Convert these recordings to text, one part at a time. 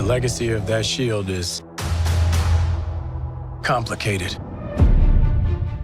legacy of that shield is complicated.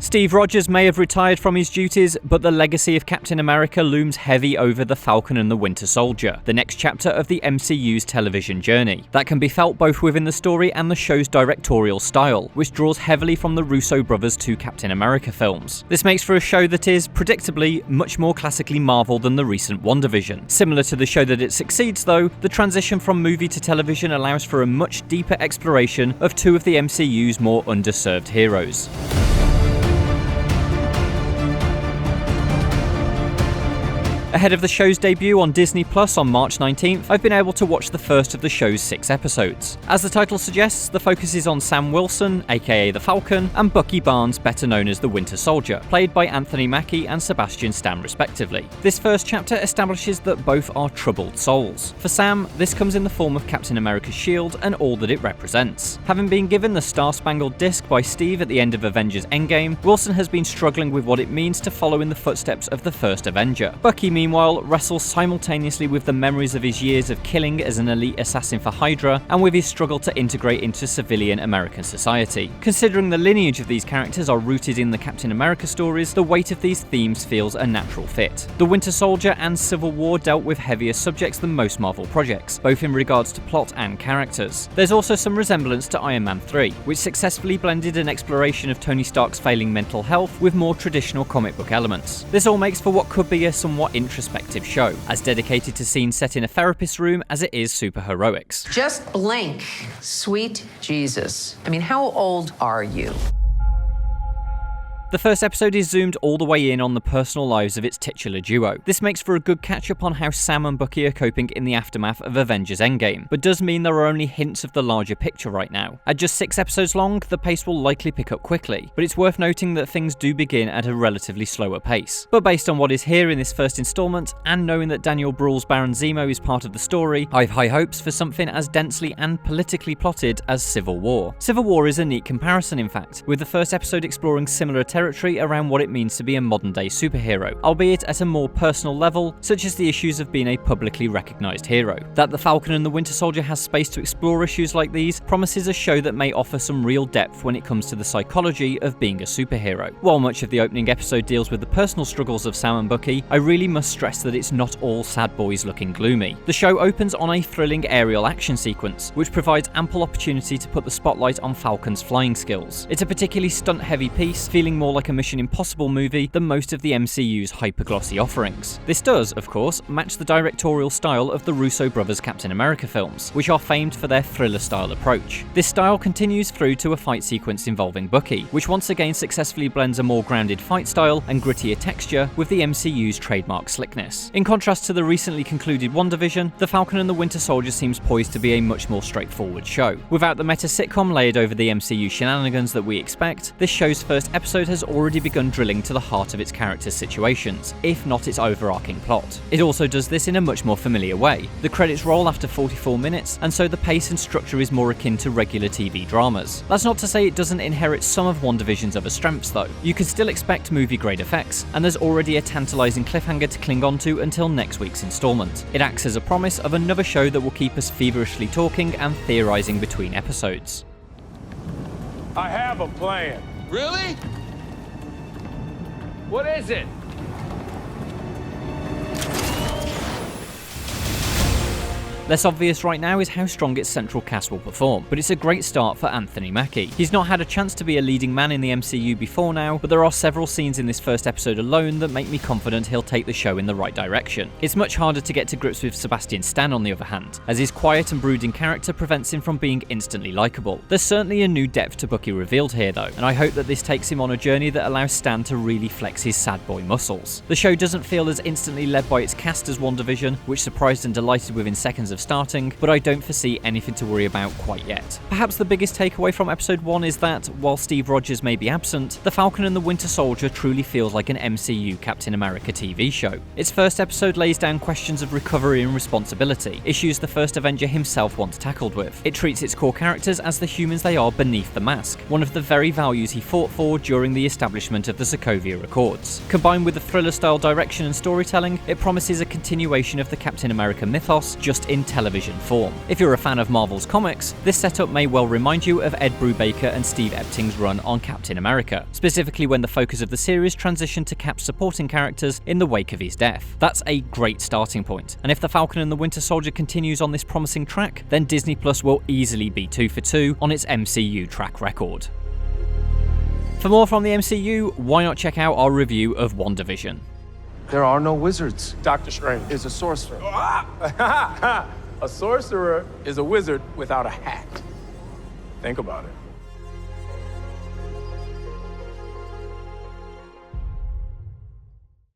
Steve Rogers may have retired from his duties, but the legacy of Captain America looms heavy over the Falcon and the Winter Soldier, the next chapter of the MCU's television journey. That can be felt both within the story and the show's directorial style, which draws heavily from the Russo brothers' two Captain America films. This makes for a show that is, predictably, much more classically Marvel than the recent WandaVision. Similar to the show that it succeeds, though, the transition from movie to television allows for a much deeper exploration of two of the MCU's more underserved heroes. Ahead of the show's debut on Disney Plus on March 19th, I've been able to watch the first of the show's 6 episodes. As the title suggests, the focus is on Sam Wilson, aka the Falcon, and Bucky Barnes, better known as the Winter Soldier, played by Anthony Mackie and Sebastian Stan respectively. This first chapter establishes that both are troubled souls. For Sam, this comes in the form of Captain America's shield and all that it represents. Having been given the Star-Spangled Disc by Steve at the end of Avengers Endgame, Wilson has been struggling with what it means to follow in the footsteps of the first Avenger. Bucky, meanwhile, wrestles simultaneously with the memories of his years of killing as an elite assassin for Hydra and with his struggle to integrate into civilian American society. Considering the lineage of these characters are rooted in the Captain America stories, the weight of these themes feels a natural fit. The Winter Soldier and Civil War dealt with heavier subjects than most Marvel projects, both in regards to plot and characters. There's also some resemblance to Iron Man 3, which successfully blended an exploration of Tony Stark's failing mental health with more traditional comic book elements. This all makes for what could be a somewhat introspective show, as dedicated to scenes set in a therapist's room as it is superheroics. Just blink, sweet Jesus. I mean, how old are you? The first episode is zoomed all the way in on the personal lives of its titular duo. This makes for a good catch-up on how Sam and Bucky are coping in the aftermath of Avengers Endgame, but does mean there are only hints of the larger picture right now. At just 6 episodes long, the pace will likely pick up quickly, but it's worth noting that things do begin at a relatively slower pace. But based on what is here in this first installment, and knowing that Daniel Bruhl's Baron Zemo is part of the story, I've high hopes for something as densely and politically plotted as Civil War. Civil War is a neat comparison, in fact, with the first episode exploring similar territory around what it means to be a modern-day superhero, albeit at a more personal level, such as the issues of being a publicly recognised hero. That the Falcon and the Winter Soldier has space to explore issues like these promises a show that may offer some real depth when it comes to the psychology of being a superhero. While much of the opening episode deals with the personal struggles of Sam and Bucky, I really must stress that it's not all sad boys looking gloomy. The show opens on a thrilling aerial action sequence, which provides ample opportunity to put the spotlight on Falcon's flying skills. It's a particularly stunt-heavy piece, feeling more like a Mission Impossible movie than most of the MCU's hyper-glossy offerings. This does, of course, match the directorial style of the Russo brothers' Captain America films, which are famed for their thriller-style approach. This style continues through to a fight sequence involving Bucky, which once again successfully blends a more grounded fight style and grittier texture with the MCU's trademark slickness. In contrast to the recently concluded WandaVision, The Falcon and the Winter Soldier seems poised to be a much more straightforward show. Without the meta sitcom layered over the MCU shenanigans that we expect, this show's first episode has already begun drilling to the heart of its characters' situations, if not its overarching plot. It also does this in a much more familiar way. The credits roll after 44 minutes, and so the pace and structure is more akin to regular TV dramas. That's not to say it doesn't inherit some of WandaVision's other strengths though. You can still expect movie-grade effects, and there's already a tantalising cliffhanger to cling on to until next week's installment. It acts as a promise of another show that will keep us feverishly talking and theorising between episodes. I have a plan. Really? What is it? Less obvious right now is how strong its central cast will perform, but it's a great start for Anthony Mackie. He's not had a chance to be a leading man in the MCU before now, but there are several scenes in this first episode alone that make me confident he'll take the show in the right direction. It's much harder to get to grips with Sebastian Stan on the other hand, as his quiet and brooding character prevents him from being instantly likeable. There's certainly a new depth to Bucky revealed here though, and I hope that this takes him on a journey that allows Stan to really flex his sad boy muscles. The show doesn't feel as instantly led by its cast as WandaVision, which surprised and delighted within seconds of starting, but I don't foresee anything to worry about quite yet. Perhaps the biggest takeaway from episode 1 is that, while Steve Rogers may be absent, The Falcon and the Winter Soldier truly feels like an MCU Captain America TV show. Its first episode lays down questions of recovery and responsibility, issues the first Avenger himself once tackled with. It treats its core characters as the humans they are beneath the mask, one of the very values he fought for during the establishment of the Sokovia Accords. Combined with the thriller-style direction and storytelling, it promises a continuation of the Captain America mythos, just in in television form. If you're a fan of Marvel's comics, this setup may well remind you of Ed Brubaker and Steve Epting's run on Captain America, specifically when the focus of the series transitioned to Cap's supporting characters in the wake of his death. That's a great starting point, and if The Falcon and the Winter Soldier continues on this promising track, then Disney Plus will easily be 2 for 2 on its MCU track record. For more from the MCU, why not check out our review of WandaVision? There are no wizards. Doctor Strange Is a sorcerer. A sorcerer is a wizard without a hat. Think about it.